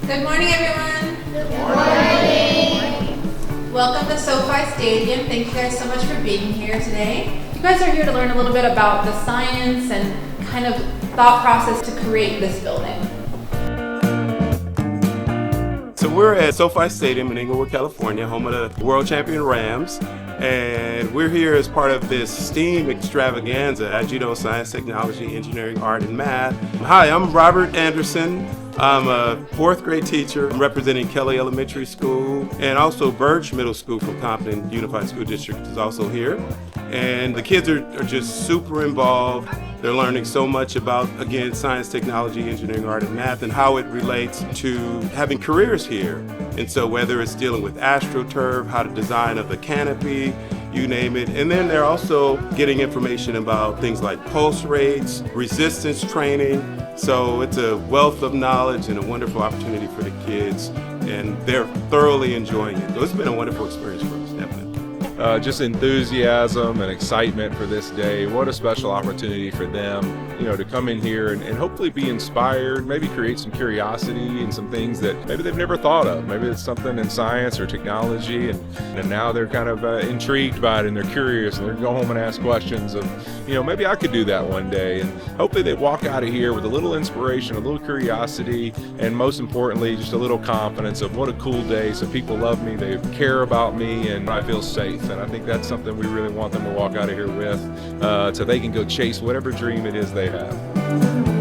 Good morning, everyone. Good morning. Welcome to SoFi Stadium. Thank you guys so much for being here today. You guys are here to learn a little bit about the science and kind of thought process to create this building. So we're at SoFi Stadium in Inglewood, California, home of the world champion RAMS. And we're here as part of this STEAM extravaganza, as you know, science, technology, engineering, art, and math. Hi, I'm Robert Anderson. I'm a fourth grade teacher. I'm representing Kelly Elementary School, and also Bursch Middle School from Compton Unified School District is also here. And the kids are just super involved. They're learning so much about, again, science, technology, engineering, art, and math, and how it relates to having careers here. And so whether it's dealing with AstroTurf, how to design of the canopy, you name it. And then they're also getting information about things like pulse rates, resistance training. So it's a wealth of knowledge and a wonderful opportunity for the kids, and they're thoroughly enjoying it. So it's been a wonderful experience for us, definitely. Just enthusiasm and excitement for this day. What a special opportunity for them, to come in here and hopefully be inspired, maybe create some curiosity and some things that maybe they've never thought of. Maybe it's something in science or technology, and now they're kind of intrigued by it, and they're curious, and they're going to go home and ask questions of, maybe I could do that one day. And hopefully they walk out of here with a little inspiration, a little curiosity, and most importantly, just a little confidence of what a cool day. So people love me, they care about me, and I feel safe. And I think that's something we really want them to walk out of here with, so they can go chase whatever dream it is they have.